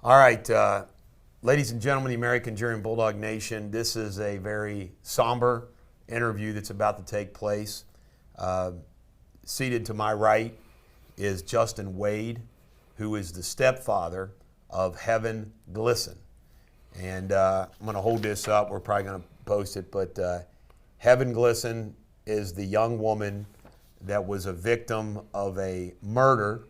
All right, ladies and gentlemen, the American Jury and Bulldog Nation, this is a very somber interview that's about to take place. Seated to my right is Justin Wade, who is the stepfather of Heaven Glisson. And I'm going to hold this up. We're probably going to post it, but Heaven Glisson is the young woman that was a victim of a murder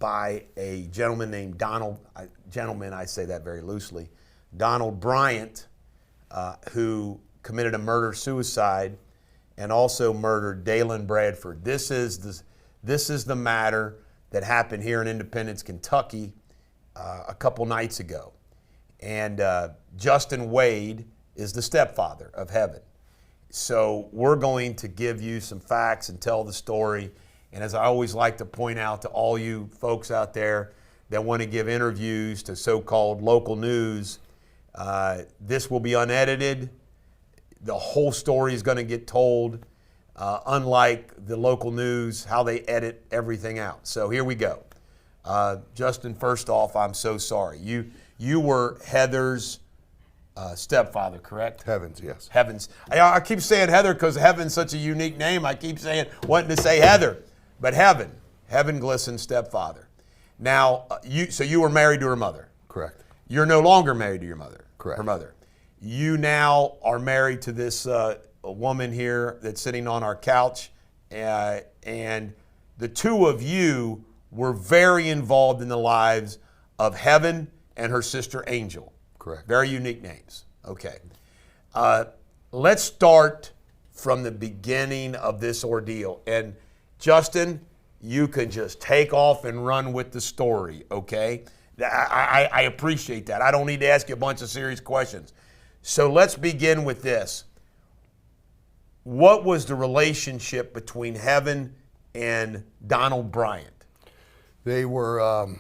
by a gentleman named Donald, I say that very loosely, Donald Bryant, who committed a murder-suicide and also murdered Dalen Bradford. This is the matter that happened here in Independence, Kentucky a couple nights ago. And Justin Wade is the stepfather of Heaven. So we're going to give you some facts and tell the story. And as I always like to point out to all you folks out there that want to give interviews to so-called local news, this will be unedited. The whole story is going to get told, unlike the local news, how they edit everything out. So here we go. Justin, first off, I'm so sorry. You were Heather's stepfather, correct? Heavens, yes. Heavens. I keep saying Heather because Heaven's such a unique name. I keep wanting to say Heather. But Heaven Glisson, stepfather. Now, you were married to her mother. Correct. You're no longer married to your mother. Correct. Her mother. You now are married to this woman here that's sitting on our couch, and the two of you were very involved in the lives of Heaven and her sister Angel. Correct. Very unique names. Okay. Let's start from the beginning of this ordeal. And Justin, you can just take off and run with the story, okay? I appreciate that. I don't need to ask you a bunch of serious questions. So let's begin with this. What was the relationship between Heaven and Donald Bryant? They were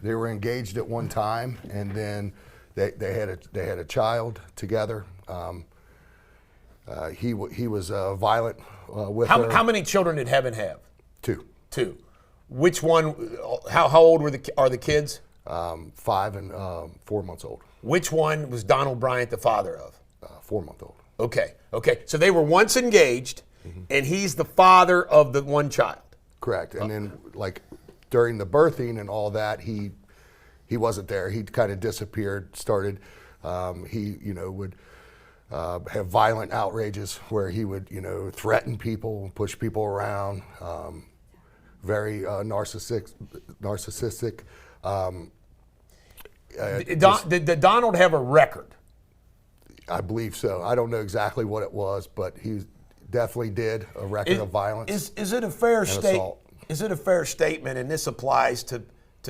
engaged at one time, and then they had a child together. He was violent with her. How many children did Heaven have? Two. Which one? How old are the kids? 5 and 4 months old. Which one was Donald Bryant the father of? 4-month-old. Okay. So they were once engaged, and he's the father of the one child. Correct. And then, like, during the birthing and all that, he wasn't there. He kind of disappeared. Started. He would have violent outrages where he would threaten people, push people around. Very narcissistic. Did Donald have a record? I believe so. I don't know exactly what it was, but he definitely did a record of violence. Is it a fair assault. Is it a fair statement, and this applies to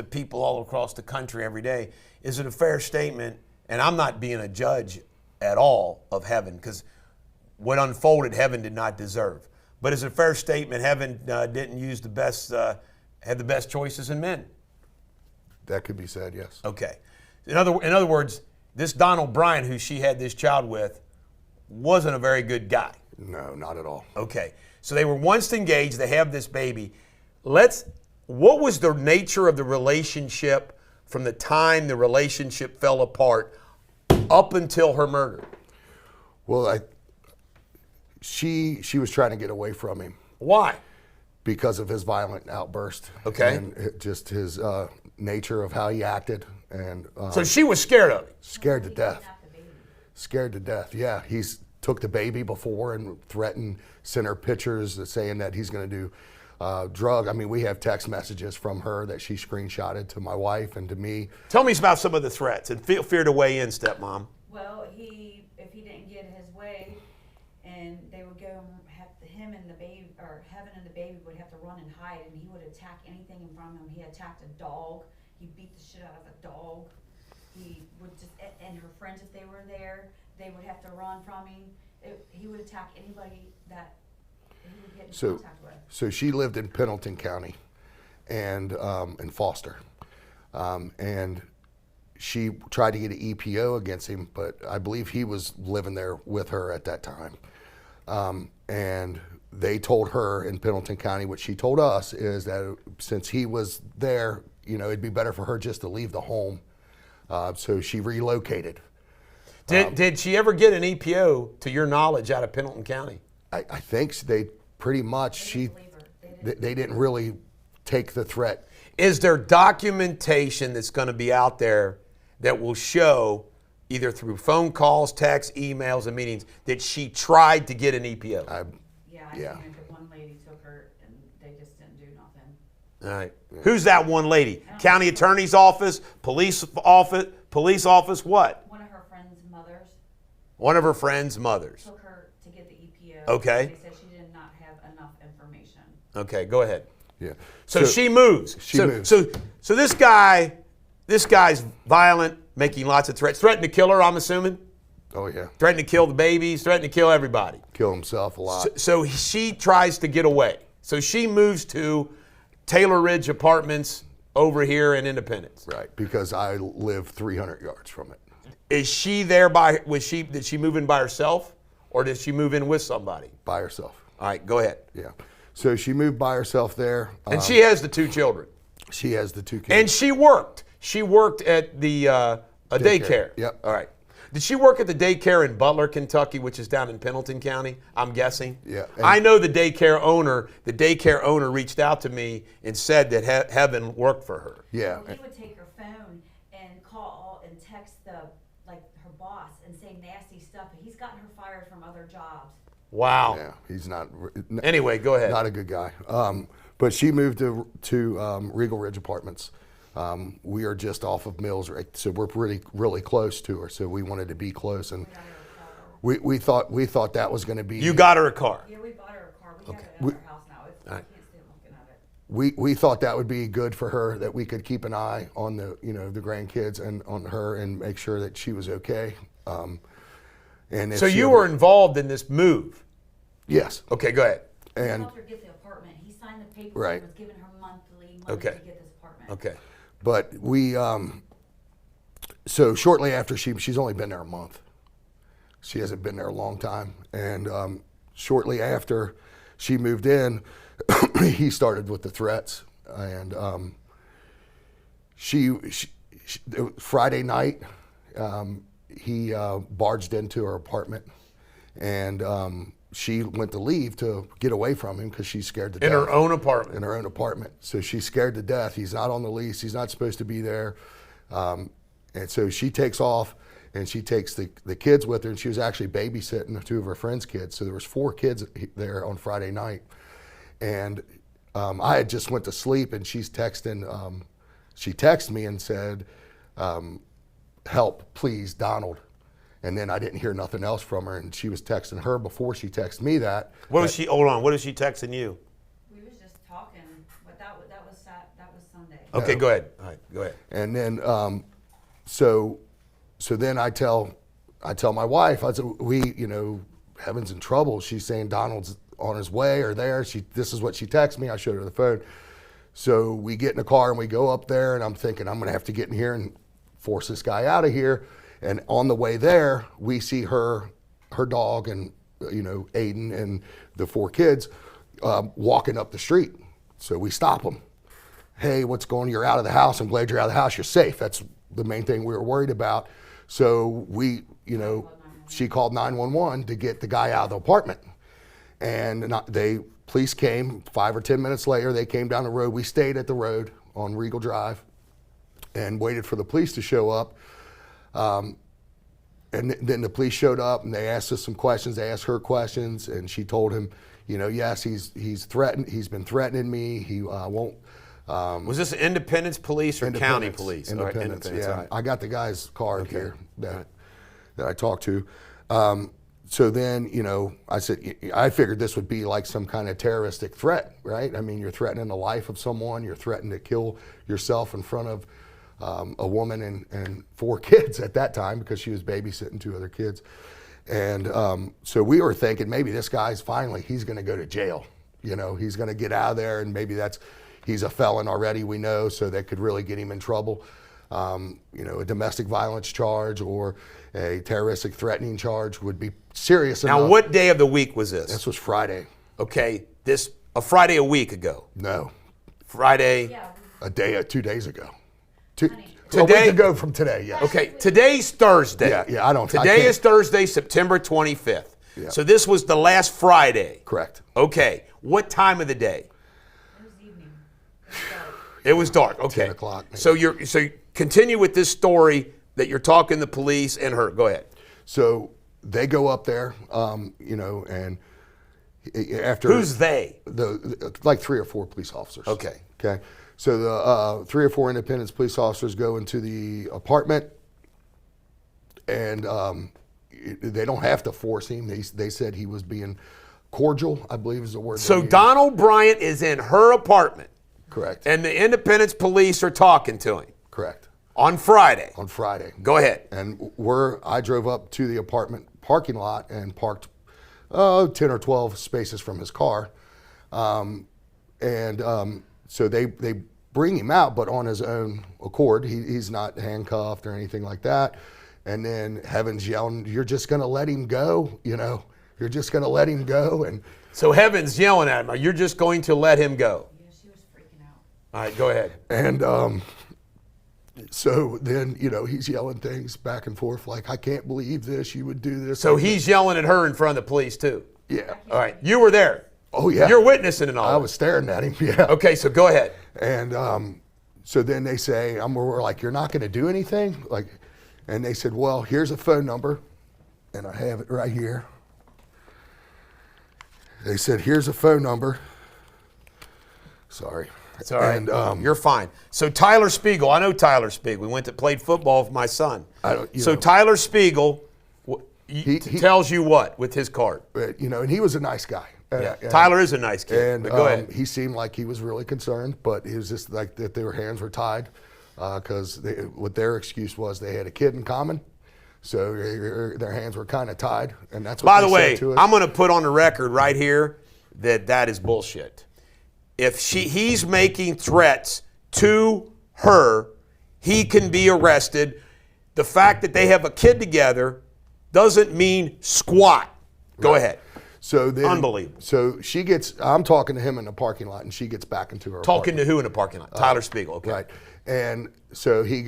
people all across the country every day, is it a fair statement, and I'm not being a judge at all of Heaven, because what unfolded Heaven did not deserve, but is it a fair statement Heaven didn't use had the best choices in men? That could be said, yes. Okay. In other words, this Donald Bryant, who she had this child with, wasn't a very good guy. No, not at all. Okay. So they were once engaged. They have this baby. What was the nature of the relationship from the time the relationship fell apart up until her murder? Well, she was trying to get away from him. Why? Because of his violent outburst. Okay. And just his nature of how he acted. And so she was scared of him? Scared to death. Scared to death, yeah. He's took the baby before and threatened, sent her pictures saying that he's going to do drug. I mean, we have text messages from her that she screenshotted to my wife and to me. Tell me about some of the threats, and feel free to weigh in, stepmom. Well, if he didn't get his way, and they would go him and the baby, or Heaven and the baby would have to run and hide, and he would attack anything in front of him. He attacked a dog. He beat the shit out of a dog. He would just, and her friends, if they were there, they would have to run from him. He would attack anybody that he would get in contact with. So she lived in Pendleton County, and in Foster, and she tried to get an EPO against him, but I believe he was living there with her at that time. And they told her in Pendleton County, what she told us is that since he was there, you know, it'd be better for her just to leave the home So she relocated. Did she ever get an EPO, to your knowledge, out of Pendleton County? I think they pretty much, they didn't really take the threat. Is there documentation that's going to be out there that will show, either through phone calls, texts, emails, and meetings, that she tried to get an EPO? I Yeah. think that one lady took her and they just didn't do nothing. All right. Who's that one lady? County Attorney's Office, police office, what? One of her friend's mothers One of her friend's mothers. took her to get the EPO. Okay. They said she did not have enough information. Okay, go ahead. Yeah. So she moves. She moves. So this guy's violent, making lots of threats. Threatened to kill her, I'm assuming? Oh, yeah. Threatened to kill the babies, threatened to kill everybody. Kill himself a lot. So she tries to get away. So she moves to Taylor Ridge Apartments over here in Independence. Right, because I live 300 yards from it. Is she there did she move in by herself, or did she move in with somebody? By herself. All right, go ahead. Yeah. So she moved by herself there. And she has the 2 children. She has the 2 kids. And she worked. She worked at the a daycare. Yep. All right. Did she work at the daycare in Butler, Kentucky, which is down in Pendleton County? I'm guessing. Yeah. I know the daycare owner. The daycare owner reached out to me and said that Heaven worked for her. Yeah. Well, he would take her phone and call and text her boss and say nasty stuff. He's gotten her fired from other jobs. Wow. Yeah, he's not. Anyway, go ahead. Not a good guy. But she moved to Regal Ridge Apartments. We are just off of Mills, right? So we're really close to her. So we wanted to be close, and we thought that was going to be. You got her a car. Yeah, we bought her a car. We have it at our house now. I can't stand looking at it. We thought that would be good for her, that we could keep an eye on the grandkids and on her and make sure that she was okay. And if So she you ever- were involved in this move. Yes. Okay, go ahead. He And helped her get the apartment. He signed the paperwork Right. and was giving her money Okay. to get this apartment. Okay. but we so shortly after she's only been there a month. She hasn't been there a long time, and shortly after she moved in, he started with the threats, and Friday night, he barged into her apartment, and she went to leave to get away from him because she's scared to death. In her own apartment. In her own apartment. So she's scared to death. He's not on the lease. He's not supposed to be there. And so she takes off, and she takes the kids with her, and she was actually babysitting 2 of her friends' kids. So there was 4 kids there on Friday night. And I had just went to sleep, and she's texting. She texted me and said, help, please, Donald. And then I didn't hear nothing else from her, and she was texting her before she texted me that. What was she? Hold on. What is she texting you? We was just talking, but that was Sunday. Okay, go ahead. All right, go ahead. And then, so then I tell my wife, I said, Heaven's in trouble. She's saying Donald's on his way or there. This is what she texted me. I showed her the phone. So we get in the car and we go up there, and I'm thinking I'm going to have to get in here and force this guy out of here. And on the way there, we see her dog and, Aiden and the 4 kids walking up the street. So we stop them. Hey, what's going on? You're out of the house. I'm glad you're out of the house. You're safe. That's the main thing we were worried about. So we, she called 911 to get the guy out of the apartment. And police came 5 or 10 minutes later. They came down the road. We stayed at the road on Regal Drive and waited for the police to show up. And then the police showed up, and they asked us some questions. They asked her questions, and she told him, yes, he's threatened. He's been threatening me. He won't. Was this Independence Police or County Police? All right, Independence. Independence, Yeah, all right. I got the guy's card here that I talked to. So then, I said, I figured this would be like some kind of terroristic threat, right? I mean, you're threatening the life of someone. You're threatening to kill yourself in front of a woman and 4 kids at that time, because she was babysitting 2 other kids. And so we were thinking maybe this guy's he's going to go to jail. He's going to get out of there, and maybe he's a felon already, we know, so that could really get him in trouble. A domestic violence charge or a terroristic threatening charge would be serious enough. Now, what day of the week was this? This was Friday. Okay, a Friday a week ago. No, Friday. Yeah, a day, 2 days ago. honey, A Today, week ago from today, yes. okay, today's Thursday. Yeah, I don't. I Today can't- is Thursday, September 25th. Yeah. So this was the last Friday. Correct. Okay. What time of the day? It was evening. It was dark. It was dark. Okay. 10 o'clock, maybe. So continue with this story that you're talking to police and her. Go ahead. So they go up there, you know, and after Who's they? like 3 or 4 police officers. Okay. Okay. So the 3 or 4 Independence police officers go into the apartment, and they don't have to force him. They said he was being cordial, I believe is the word. So they used. Donald Bryant is in her apartment, Correct. and the Independence police are talking to him Correct. on Friday. On Friday. Go ahead. And I drove up to the apartment parking lot and parked 10 or 12 spaces from his car. So they bring him out, but on his own accord. He's not handcuffed or anything like that. And then Heaven's yelling, "You're just going to let him go? You know, you're just going to let him go?" And So Heaven's yelling at him. You're just going to let him go. Yeah, she was freaking out. All right, go ahead. so then, you know, he's yelling things back and forth like, "I can't believe this. You would do this." So he's yelling at her in front of the police too. Yeah. All right, you were there. Oh, yeah. You're witnessing and all. I this. was staring at him. Yeah. Okay, so go ahead. And so then they say, we're like, "You're not going to do anything?" Like, and they said, "Well, here's a phone number," and I have it right here. They said, "Here's a phone number." Sorry. It's all right. And You're fine. So Tyler Spiegel, I know Tyler Spiegel. We went to played football with my son. So know. Tyler Spiegel He- tells you what with his card? you know, and he was a nice guy. Yeah. And- Tyler is a nice kid. And But go ahead. he seemed like he was really concerned, but he was just like that their hands were tied because what their excuse was they had a kid in common. So their hands were kind of tied, and that's what By they the way, said to us. I'm going to put on the record right here that is bullshit. If he's making threats to her, he can be arrested. The fact that they have a kid together doesn't mean squat. Go ahead. So then, Unbelievable. So I'm talking to him in the parking lot, and she gets back into her Talking to who in the parking lot? Tyler Spiegel. Okay. Right. And so he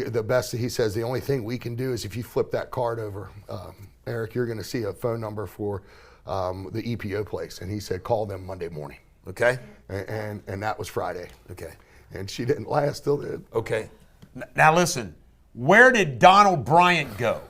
says the only thing we can do is if you flip that card over, Eric, you're going to see a phone number for the EPO place. And he said, call them Monday morning. Okay. And that was Friday. Okay. And she didn't last till then. Okay. Now listen, where did Donald Bryant go?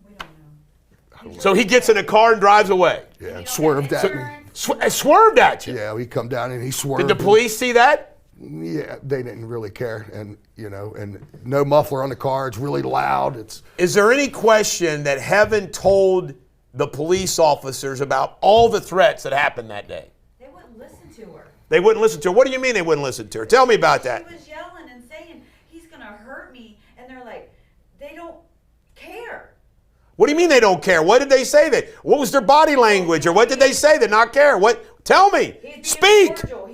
We don't know. So he gets in a car and drives away. Yeah, and swerved at me. Swerved at you. Yeah, he come down and he swerved. Did the police see that? Yeah, they didn't really care. And, you know, and no muffler on the car. It's really loud. Is there any question that Heaven told the police officers about all the threats that happened that day? They wouldn't listen to her. They wouldn't listen to her. What do you mean they wouldn't listen to her? Tell me about that. She was yelling and saying, he's going to hurt me. And they're like, they don't care. What do you mean they don't care? What did they say? What was their body language, or what did they say? They not care. What? Tell me. He's being Speak. cordial.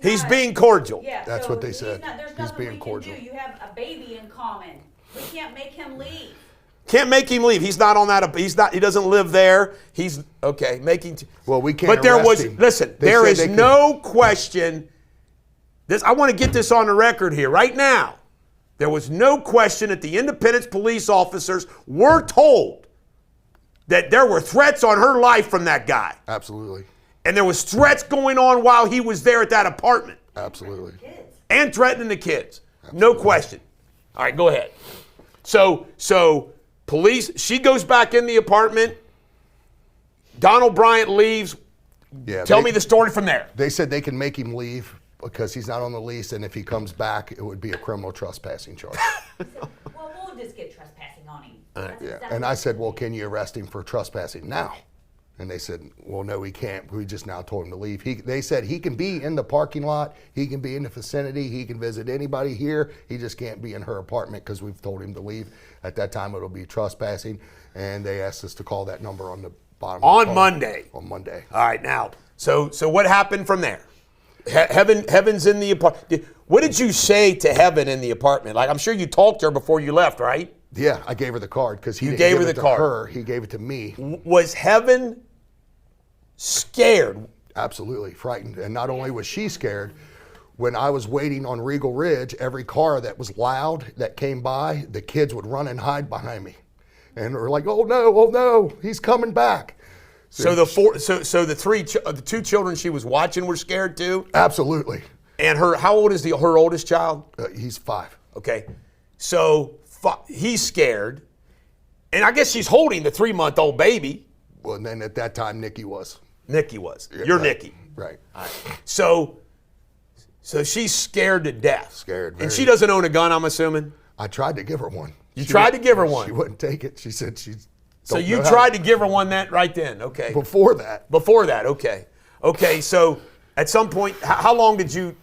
He's being cordial. Yeah, That's so what they said. There's He's nothing being we cordial. can do. You have a baby in common. We can't make him leave. Can't make him leave. He's not on that. He's not. He doesn't live there. He's okay. Making. Well, we can't But there arrest was. him. Listen. They There said is they could- no question. I want to get this on the record here right now. There was no question that the Independence police officers were told that there were threats on her life from that guy, Absolutely. and there was threats going on while he was there at that apartment, Absolutely. Kids. and threatening the kids. No question. All right, go ahead. So police. She goes back in the apartment. Donald Bryant leaves. Yeah. Tell me the story from there. They said they can make him leave because he's not on the lease, and if he comes back, it would be a criminal trespassing charge. Well, we'll just get trespassing on him. That's Yeah. exactly And I what said, we well, did. can you arrest him for trespassing now? And they said, well, no, we can't. We just now told him to leave. They said he can be in the parking lot. He can be in the vicinity. He can visit anybody here. He just can't be in her apartment because we've told him to leave. At that time, it'll be trespassing. And they asked us to call that number on the bottom. On Monday. On Monday. All right, now. So what happened from there? Heaven's in the apartment. What did you say to Heaven in the apartment? Like, I'm sure you talked to her before you left, right? Yeah, I gave her the card because he You didn't gave give her it the to card. her. He gave it to me. Was Heaven scared? Absolutely frightened. And not only was she scared, when I was waiting on Regal Ridge, every car that was loud that came by, the kids would run and hide behind me. And we're like, oh no, he's coming back. So the two children she was watching were scared too? Absolutely. And how old is her oldest child? He's 5. Okay. So he's scared. And I guess she's holding the 3-month-old baby. Well, and then at that time, Nikki was. Nikki was. You're right. Nikki. Right. All right. So she's scared to death. Scared. And she doesn't own a gun, I'm assuming? I tried to give her one. You tried to give her one? She wouldn't take it. She said she's. So you tried to give her one right then, okay. Before that, okay. Okay, so at some point, how long did you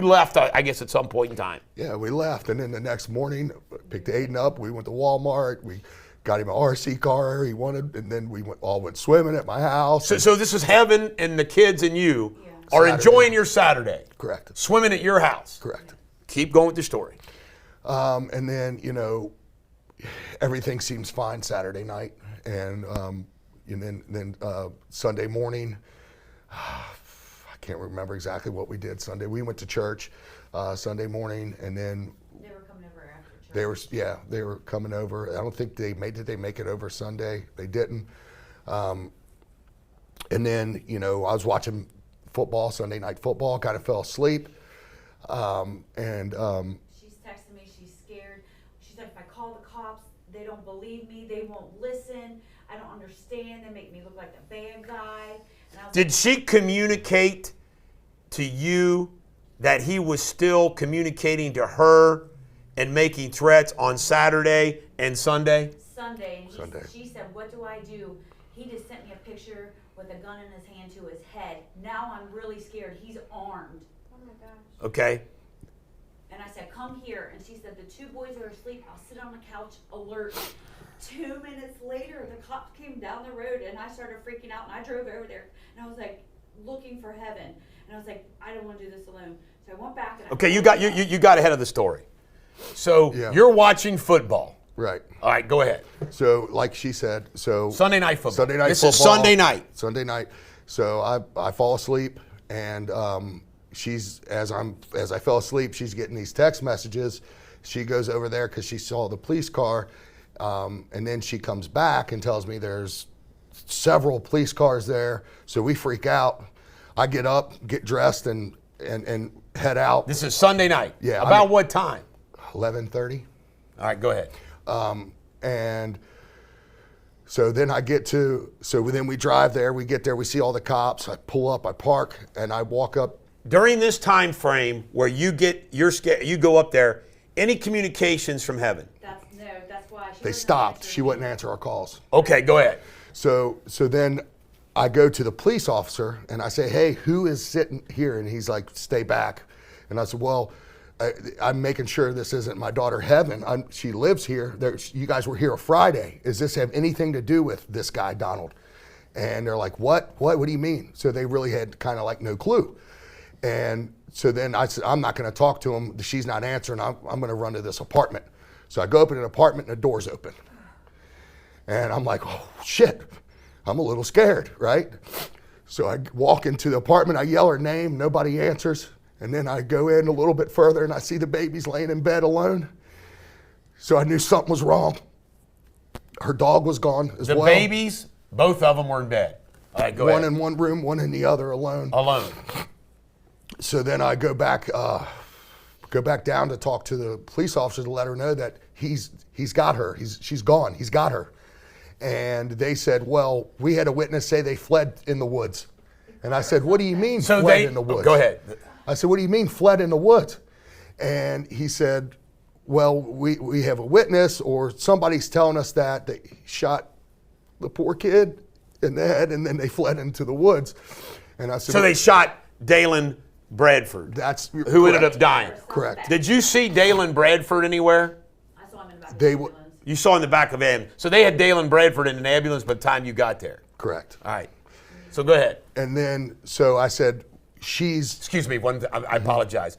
left, I guess, at some point in time? Yeah, we left. And then the next morning, picked Aiden up. We went to Walmart. We got him an RC car he wanted. And then we all went swimming at my house. So this is Heaven and the kids and you are Saturday. enjoying your Saturday. Correct. Swimming at your house. Correct. Keep going with the story. And then, everything seems fine Saturday night. And then Sunday morning, I can't remember exactly what we did Sunday. We went to church Sunday morning, and then They were coming over after church. they were coming over. I don't think they make it over Sunday. They didn't. And then, I was watching football, Sunday night football, kind of fell asleep. She's texting me, she's scared. She's like, if I call the cops, they don't believe me, they won't listen. I don't understand, they make me look like the bad guy. And I was Did she communicate to you that he was still communicating to her and making threats on Saturday and Sunday? Sunday, and Sunday. she said, what do I do? He just sent me a picture with a gun in his hand to his head. Now I'm really scared. He's armed. Oh my gosh. Okay. And I said, come here. And she said, the 2 boys are asleep. I'll sit on the couch alert. 2 minutes later, the cops came down the road, and I started freaking out, and I drove over there. And I was like, looking for Heaven. And I was like, I don't want to do this alone. So I went back. And Okay, you got ahead of the story. So you're watching football. Right. All right, go ahead. So, like she said, Sunday night football. Sunday night this football. Is Sunday night. Sunday night. So I fall asleep, and as I fell asleep, she's getting these text messages. She goes over there because she saw the police car, and then she comes back and tells me there's several police cars there. So we freak out. I get up, get dressed, and head out. This is Sunday night. Yeah. About what time? 11:30. All right, go ahead. And so then then we drive there, we get there, we see all the cops, I pull up, I park, and I walk up. During this time frame where you go up there, any communications from Heaven? That's why They stopped. She wouldn't answer our calls. Okay, go ahead. So then I go to the police officer and I say, hey, who is sitting here? And he's like, stay back. And I said, well, I'm making sure this isn't my daughter Heaven. She lives here. You guys were here Friday. Does this have anything to do with this guy, Donald? And they're like, what? What do you mean? So they really had kind of like no clue. And so then I said, I'm not going to talk to him. She's not answering. I'm going to run to this apartment. So I go up in an apartment and the door's open. And I'm like, oh, shit. I'm a little scared, right? So I walk into the apartment. I yell her name. Nobody answers. And then I go in a little bit further and I see the baby's laying in bed alone. So I knew something was wrong. Her dog was gone as well. The babies, both of them were in bed. All right, go ahead. One in one room, one in the other alone. Alone. So then I go back down to talk to the police officer to let her know that he's got her. She's gone. He's got her. And they said, well, we had a witness say they fled in the woods. And I said, what do you mean fled in the woods? Go ahead. I said, what do you mean fled in the woods? And he said, well, we have a witness or somebody's telling us that they shot the poor kid in the head and then they fled into the woods. And I said, so they shot Dalen Bradford, who ended up dying. Correct. Did you see Dalen Bradford anywhere? I saw him in the back of the ambulance. You saw in the back of him. So they had Dalen Bradford in an ambulance by the time you got there. Correct. All right. So go ahead. And then, so I said, Excuse me, I apologize.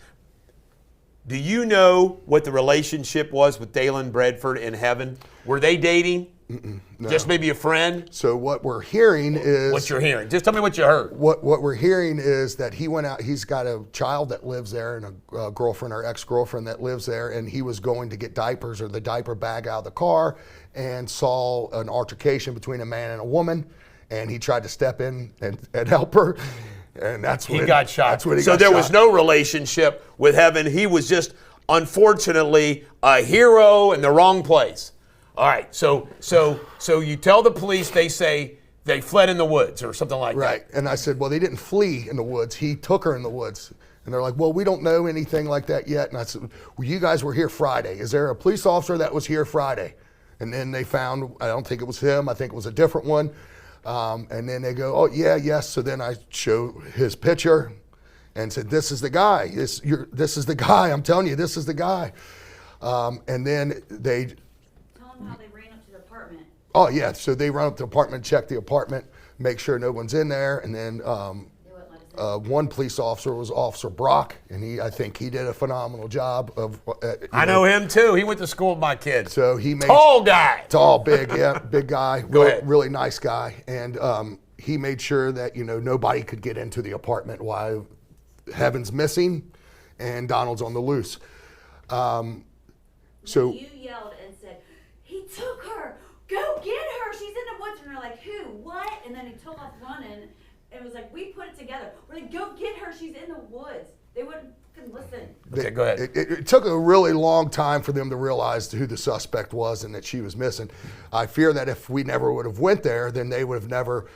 Do you know what the relationship was with Dalen Bradford and Heaven? Were they dating? No. Just maybe a friend? So what we're hearing is What you're hearing. Just tell me what you heard. what we're hearing is that he went out. He's got a child that lives there and a girlfriend or ex-girlfriend that lives there, and he was going to get diapers or the diaper bag out of the car, and saw an altercation between a man and a woman, and he tried to step in and help her, and that's when He got shot. That's when he so got there shot. was no relationship with heaven. He was just, unfortunately, a hero in the wrong place. All right. So you tell the police. They say they fled in the woods or something like that. Right. And I said, well, they didn't flee in the woods. He took her in the woods. And they're like, well, we don't know anything like that yet. And I said, well, you guys were here Friday. Is there a police officer that was here Friday? And then they found, I don't think it was him. I think it was a different one. And then they go, oh, yeah, yes. So then I show his picture and said, this is the guy. This is the guy. I'm telling you, this is the guy. And then they... Tell them how they ran up to the apartment. Oh, yeah. So they run up to the apartment, check the apartment, make sure no one's in there. And then They wouldn't let us in. one police officer was Officer Brock, and I think he did a phenomenal job of. I know him too. He went to school with my kids. So he made Tall guy. tall, big, yeah, big guy. Go ahead. Really nice guy, and he made sure that nobody could get into the apartment while Heaven's missing, and Donald's on the loose. So You yelled and said, he took her. Go get her. She's in the woods. And we're like, who? What? And then he took off running. It was like, we put it together. We're like, go get her. She's in the woods. They wouldn't fucking listen. Okay, go ahead. It took a really long time for them to realize who the suspect was and that she was missing. I fear that if we never would have went there, then they would have never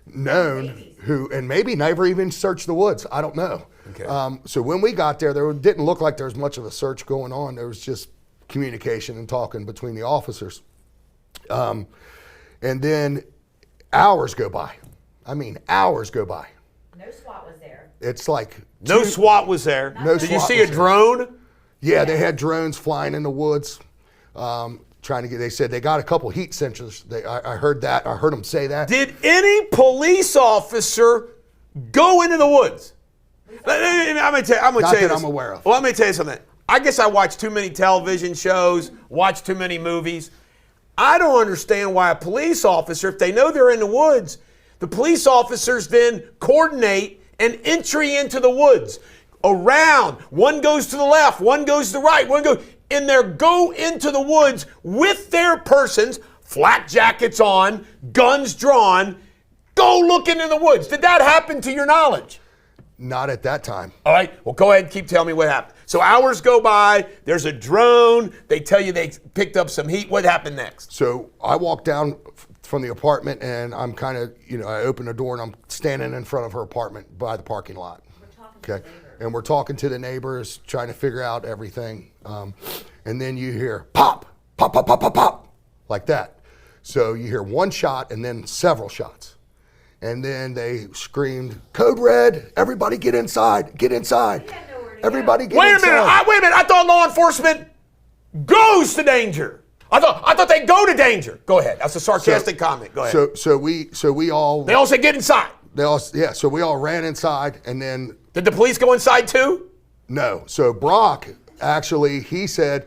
known who, and maybe never even searched the woods. I don't know. Okay. So when we got there didn't look like there was much of a search going on. There was just communication and talking between the officers. And then hours go by. I mean, hours go by. No SWAT was there. It's like No SWAT was there. No Did you SWAT see a was there. drone? Yeah, they had drones flying in the woods, trying to get. They said they got a couple heat sensors. I heard that. I heard them say that. Did any police officer go into the woods? I'm gonna tell you. Not that this. I'm aware of. Well, let me tell you something. I guess I watch too many television shows, watch too many movies. I don't understand why a police officer, if they know they're in the woods, the police officers then coordinate an entry into the woods. Around, one goes to the left, one goes to the right, one goes, and they go into the woods with their persons, flak jackets on, guns drawn, go look into the woods. Did that happen to your knowledge? Not at that time. All right, well, go ahead and keep telling me what happened. So hours go by, there's a drone, they tell you they picked up some heat. What happened next? So I walked down from the apartment, and I'm kind of, I open the door, and I'm standing in front of her apartment by the parking lot. We're talking to the neighbor. And we're talking to the neighbors, trying to figure out everything. And then you hear pop, pop, pop, pop, pop, pop, like that. So you hear one shot and then several shots. And then they screamed, "Code red, everybody get inside, get inside. We had nowhere to Everybody get Wait a inside." minute, wait a minute. I thought law enforcement goes to danger. I thought they go to danger. Go ahead. That's a sarcastic comment. Go ahead. So we all They all said get inside. so we all ran inside, and then Did the police go inside too? no. So Brock actually he said,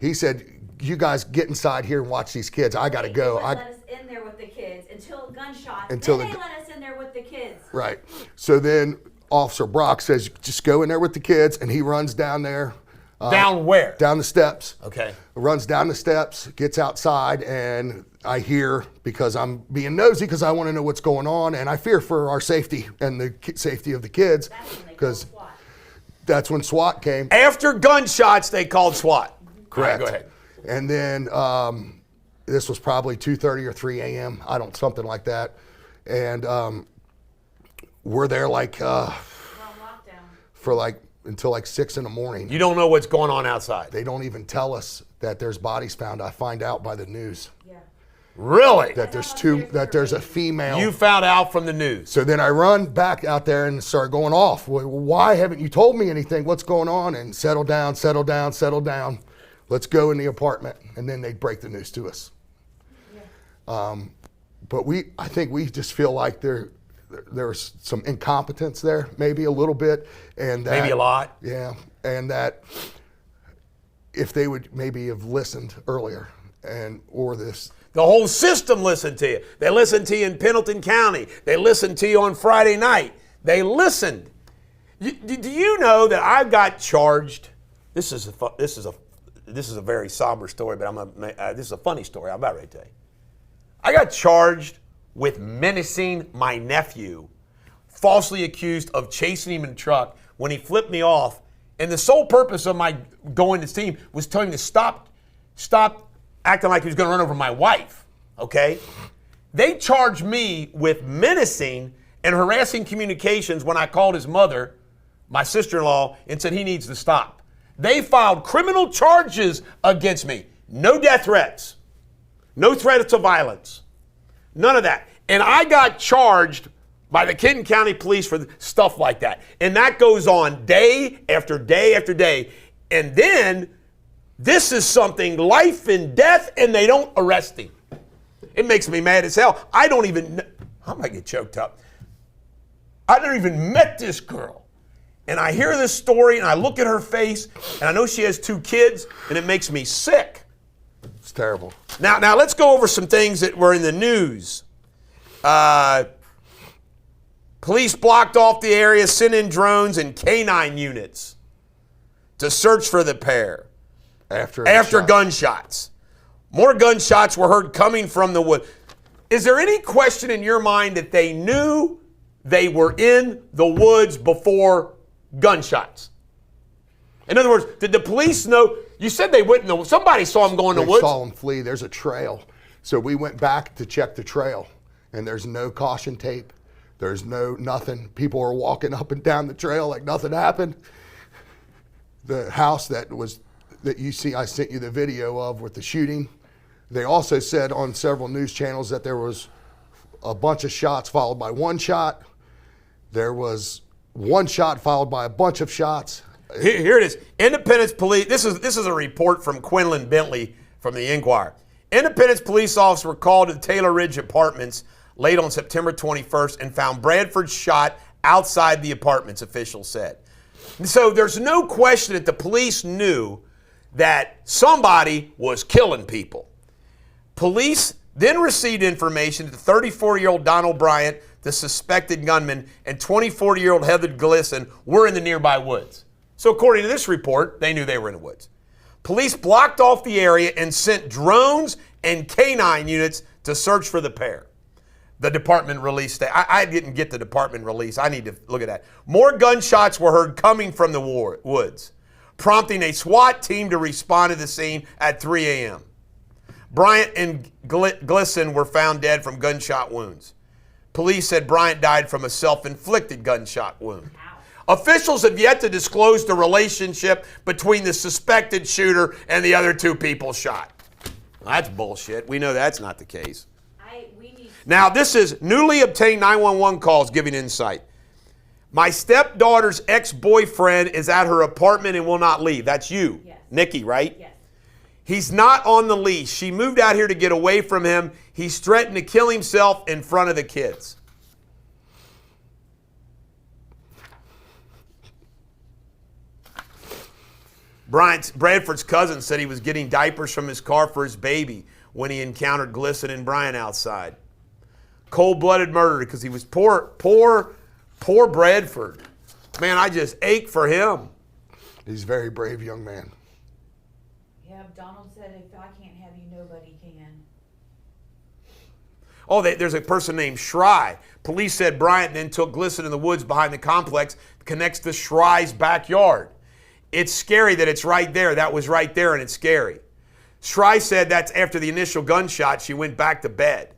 "You guys get inside here and watch these kids. I gotta go." They let us in there with the kids until gunshots. Until then the- they let us in there with the kids. Right. So then Officer Brock says, "Just go in there with the kids," and he runs down there. Down where? Down the steps. Okay. Runs down the steps, gets outside, and I hear, because I'm being nosy because I want to know what's going on, and I fear for our safety and the safety of the kids, That's when they called because SWAT. that's when SWAT came. After gunshots, they called SWAT. Correct. All right, go ahead. And then this was probably 2:30 or 3 a.m. Something like that. And we're there like We're on lockdown. for like until like 6 in the morning. You don't know what's going on outside. They don't even tell us that there's bodies found. I find out by the news Yeah. Really? that there's a female. You found out from the news. So then I run back out there and start going off. Well, why haven't you told me anything? What's going on? And settle down, settle down, settle down. Let's go in the apartment. And then they break the news to us. But I think we just feel like there's some incompetence there, maybe a little bit, and that, Maybe a lot. Yeah, and that if they would maybe have listened earlier or this. The whole system listened to you. They listened to you in Pendleton County. They listened to you on Friday night. They listened. Do you know that I got charged? This is a very somber story, but this is a funny story. I'm about ready to tell you. I got charged with menacing my nephew, falsely accused of chasing him in a truck when he flipped me off. And the sole purpose of my going to this team was telling him to stop acting like he was going to run over my wife, okay? They charged me with menacing and harassing communications when I called his mother, my sister-in-law, and said he needs to stop. They filed criminal charges against me. No death threats. No threats of violence. None of that. And I got charged by the Kenton County Police for stuff like that. And that goes on day after day after day. And then this is something life and death, and they don't arrest him. It makes me mad as hell. I might get choked up. I never even met this girl. And I hear this story, and I look at her face, and I know she has 2 kids, and it makes me sick. It's terrible. Now let's go over some things that were in the news. Police blocked off the area, sent in drones and canine units to search for the pair. After gunshots. More gunshots were heard coming from the wood. Is there any question in your mind that they knew they were in the woods before gunshots? In other words, did the police know? You said they went in the woods. Somebody saw them go in the woods. They saw them flee. There's a trail. So we went back to check the trail, and there's no caution tape. There's nothing. People are walking up and down the trail like nothing happened. The house that you see, I sent you the video of with the shooting. They also said on several news channels that there was a bunch of shots followed by one shot. There was one shot followed by a bunch of shots. Here it is. Independence Police. This is a report from Quinlan Bentley from the Enquirer. Independence police officers were called to the Taylor Ridge Apartments late on September 21st and found Bradford shot outside the apartments, officials said. So there's no question that the police knew that somebody was killing people. Police then received information that the 34-year-old Donald Bryant, the suspected gunman, and 24-year-old Heather Glisson were in the nearby woods. So according to this report, they knew they were in the woods. Police blocked off the area and sent drones and canine units to search for the pair. The department released that. I didn't get the department release. I need to look at that. More gunshots were heard coming from the woods, prompting a SWAT team to respond to the scene at 3 a.m. Bryant and Glisson were found dead from gunshot wounds. Police said Bryant died from a self-inflicted gunshot wound. Officials have yet to disclose the relationship between the suspected shooter and the other 2 people shot. That's bullshit. We know that's not the case. Now, this is newly obtained 911 calls giving insight. My stepdaughter's ex-boyfriend is at her apartment and will not leave. That's you, yes. Nikki, right? Yes. He's not on the leash. She moved out here to get away from him. He's threatened to kill himself in front of the kids. Bradford's cousin said he was getting diapers from his car for his baby when he encountered Glisson and Bryant outside. Cold-blooded murder because he was poor Bradford. Man, I just ache for him. He's a very brave young man. Yeah, Donald said, if I can't have you, nobody can. Oh, there's a person named Schrei. Police said Bryant then took Glisson in the woods behind the complex, connects to Schrei's backyard. It's scary that it's right there. That was right there, and it's scary. Schrei said that's after the initial gunshot, she went back to bed.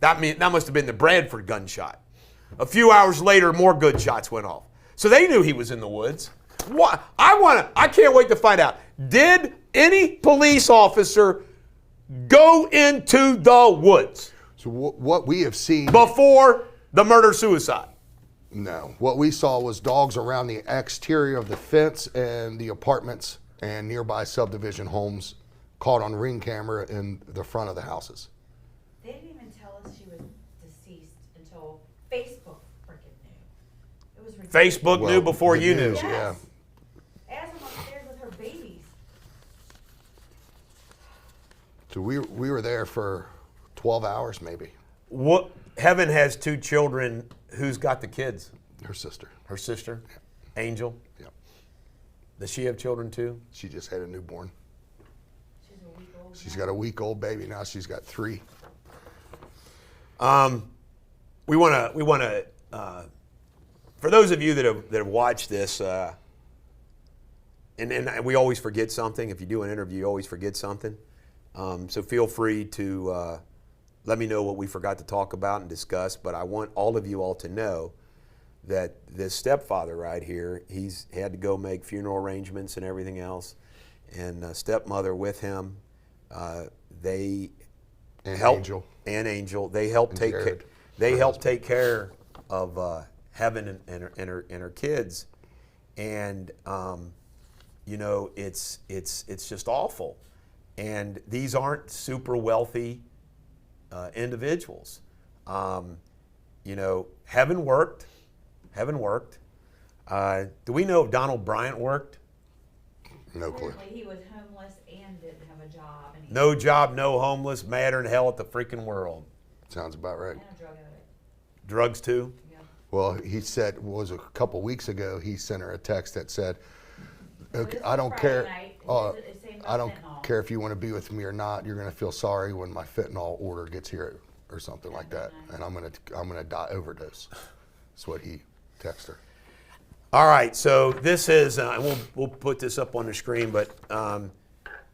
That must have been the Bradford gunshot. A few hours later, more gunshots went off. So they knew he was in the woods. What? I can't wait to find out. Did any police officer go into the woods? So what we have seen before the murder-suicide? No. What we saw was dogs around the exterior of the fence and the apartments and nearby subdivision homes caught on Ring camera in the front of the houses. They didn't even tell us she was deceased until Facebook freaking knew. It was ridiculous. Facebook knew before you knew. Yes. Yeah. As I'm upstairs with her babies. So we were there for 12 hours maybe. What? Heaven has 2 children. Who's got the kids? Her sister. Her sister, Angel. Yeah. Does she have children too? She just had a newborn. She's a week old. She's got a week-old baby now. She's got 3. We want to. For those of you that have watched this, and we always forget something. If you do an interview, you always forget something. So feel free to let me know what we forgot to talk about and discuss. But I want all of you all to know that this stepfather right here, he's had to go make funeral arrangements and everything else, and stepmother with him. They And help Angel. and Angel. They help And take care. Jared, They help take care of Heaven and her kids, and you know it's just awful. And these aren't super wealthy individuals. You know, Heaven worked. Do we know if Donald Bryant worked? No clue. Apparently he was homeless and didn't have a job. And he No job, no homeless, madder than hell at the freaking world. Sounds about right. and a drug addict. Drugs too? Yeah. Well, he said, was a couple weeks ago, he sent her a text that said, okay, I don't care. I don't care if you want to be with me or not. You're going to feel sorry when my fentanyl order gets here or something like that. And I'm going to die overdose. That's what he texted her. All right, so this is, we'll put this up on the screen, but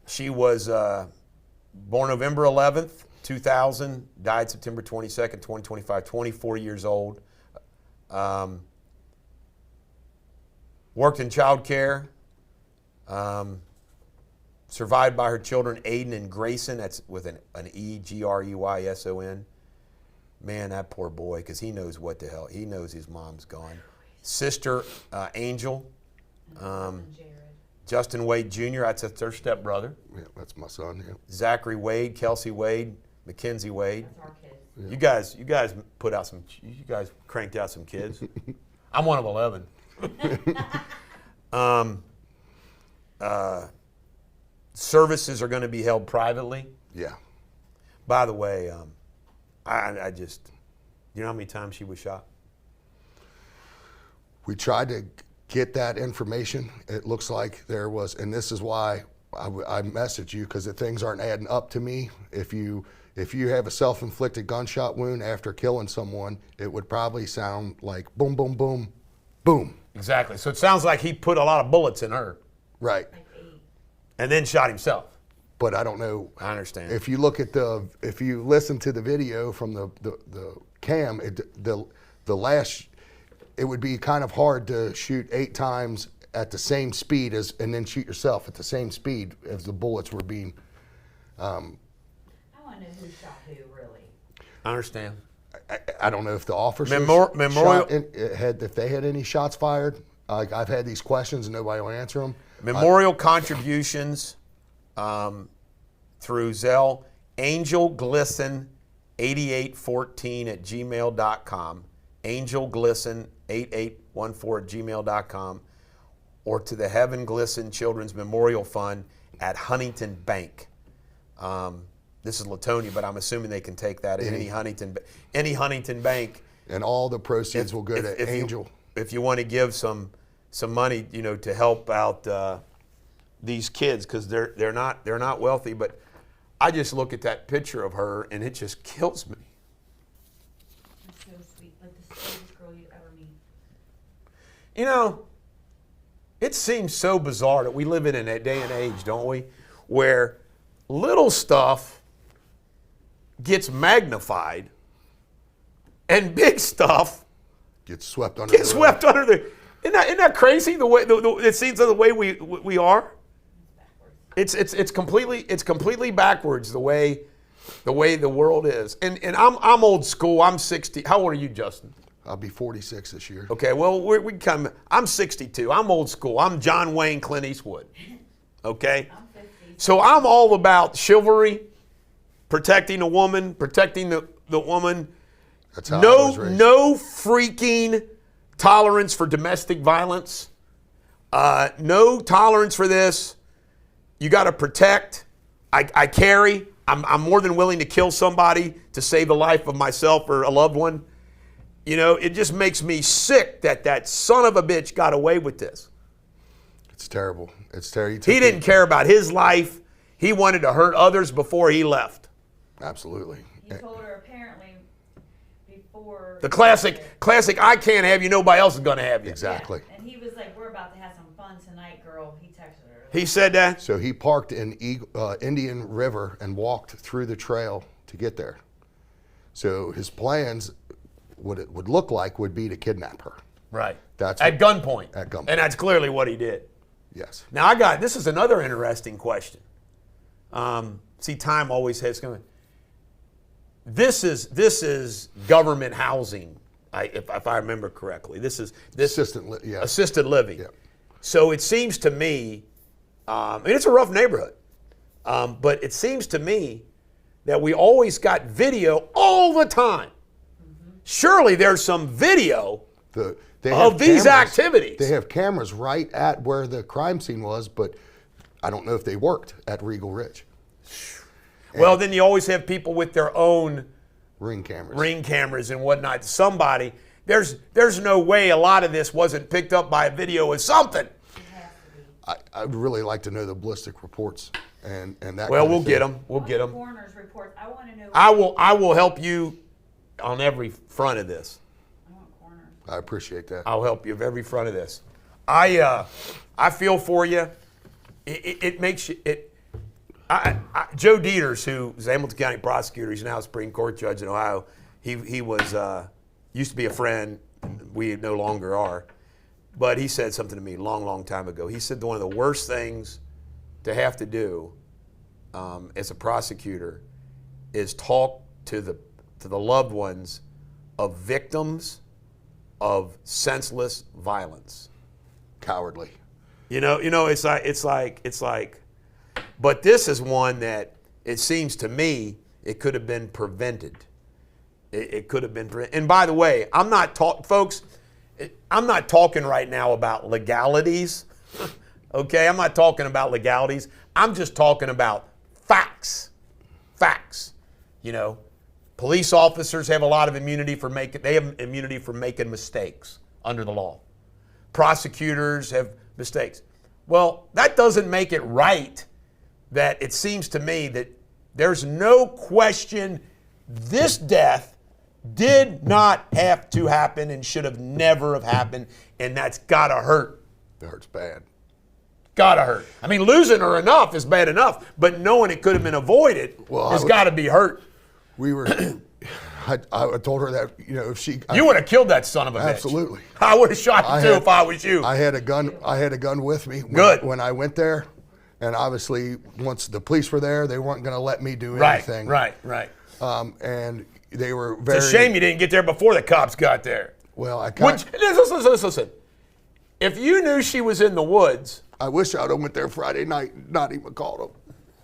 she was born November 11th, 2000, died September 22nd, 2025, 24 years old. Worked in child care, survived by her children, Aiden and Grayson, that's with an E, Greyson. Man, that poor boy, because he knows what the hell, he knows his mom's gone. Sister, Angel, Jared. Justin Wade Jr., that's their stepbrother. Yeah, that's my son. Yeah. Zachary Wade, Kelsey Wade, Mackenzie Wade. That's our kids. You guys put out some. You guys cranked out some kids. I'm one of 11. Services are going to be held privately. Yeah. By the way, I just, you know how many times she was shot? We tried to get that information. It looks like there was, and this is why I messaged you, because the things aren't adding up to me. If you have a self-inflicted gunshot wound after killing someone, it would probably sound like boom, boom, boom, boom. Exactly. So it sounds like he put a lot of bullets in her Right. Like 8. and then shot himself. But I don't know. I understand. If you look at if you listen to the video from the cam, the last, it would be kind of hard to shoot 8 times at the same speed and then shoot yourself at the same speed as the bullets were being. I want to know who shot who, really. I understand. I don't know if the officers Memorial- if they had any shots fired. Like, I've had these questions and nobody will answer them. Memorial contributions through Zelle, Angel Glisson 8814 at gmail.com, Angel Glisson 8814 at gmail.com, or to the Heaven Glisson Children's Memorial Fund at Huntington Bank. This is Latonia, but I'm assuming they can take that at any Huntington Bank. And all the proceeds will go to Angel. If you want to give some money, you know, to help out these kids, because they're not wealthy. But I just look at that picture of her and it just kills me. That's so sweet. Like the sweetest girl you'd ever meet. You know, it seems so bizarre that we live in a day and age, don't we, where little stuff gets magnified and big stuff Gets swept under gets the swept under the. Isn't that crazy? The way it seems the way we are. It's completely backwards the way the world is. And I'm old school. I'm 60. How old are you, Justin? I'll be 46 this year. Okay, well I'm 62. I'm old school. I'm John Wayne, Clint Eastwood. Okay, I'm 50. so I'm all about chivalry, protecting a woman, protecting the woman. That's how I was raised. No freaking tolerance for domestic violence. No tolerance for this. You got to protect. I carry. I'm more than willing to kill somebody to save the life of myself or a loved one. You know, it just makes me sick that that son of a bitch got away with this. It's terrible. It's terrible. He didn't care about his life. He wanted to hurt others before he left. Absolutely. He told her apparently before. The classic, I can't have you, nobody else is going to have you. Exactly. Yeah. And he was like, "We're about to have some fun tonight, girl." He texted her. He said that? So he parked in Indian River and walked through the trail to get there. So his plans, what it would look like, would be to kidnap her. Right. That's at gunpoint. At gunpoint. And that's clearly what he did. Yes. Now this is another interesting question. See, time always has going. This is government housing, if I remember correctly. This Assisted living. Yeah. So it seems to me, it's a rough neighborhood, but it seems to me that we always got video all the time. Mm-hmm. Surely there's some video of these activities. They have cameras right at where the crime scene was, but I don't know if they worked at Regal Ridge. Well, then you always have people with their own ring cameras and whatnot. Somebody, there's no way a lot of this wasn't picked up by a video or something. I'd really like to know the ballistic reports and that. Well, kind we'll of get thing. them. We'll get them. Coroner's reports. I want to know. I will help you on every front of this. I want coroner. I appreciate that. I'll help you of every front of this. I feel for you. It makes you. Joe Deters, who is Hamilton County prosecutor, he's now a Supreme Court judge in Ohio. He was used to be a friend. We no longer are. But he said something to me a long, long time ago. He said one of the worst things to have to do as a prosecutor is talk to the loved ones of victims of senseless violence. Cowardly. You know, it's like. But this is one that it seems to me it could have been prevented. It could have been prevented. And by the way, I'm not talking right now about legalities. Okay, I'm not talking about legalities. I'm just talking about facts. Facts. You know, police officers have a lot of immunity for making mistakes under the law. Prosecutors have mistakes. Well, that doesn't make it right. That it seems to me that there's no question this death did not have to happen and should have never have happened, and that's gotta hurt. It hurts bad. Gotta hurt. I mean, losing her enough is bad enough, but knowing it could have been avoided has gotta be hurt. We were, I told her that, you know, if she... You would have killed that son of a bitch. Absolutely. I would have shot you too if I was you. I had a gun with me when I went there. And obviously, once the police were there, they weren't going to let me do anything. Right. And they were very... It's a shame you didn't get there before the cops got there. Well, Listen. If you knew she was in the woods... I wish I would have went there Friday night and not even called them.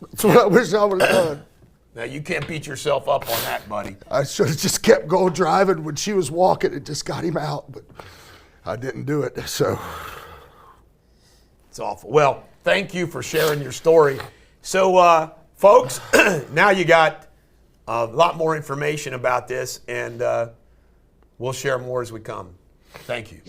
That's what I wish I would have done. Now, you can't beat yourself up on that, buddy. I should have just kept going driving. When she was walking, it just got him out. But I didn't do it, so... It's awful. Well... Thank you for sharing your story. So, folks, now you got a lot more information about this, and we'll share more as we come. Thank you.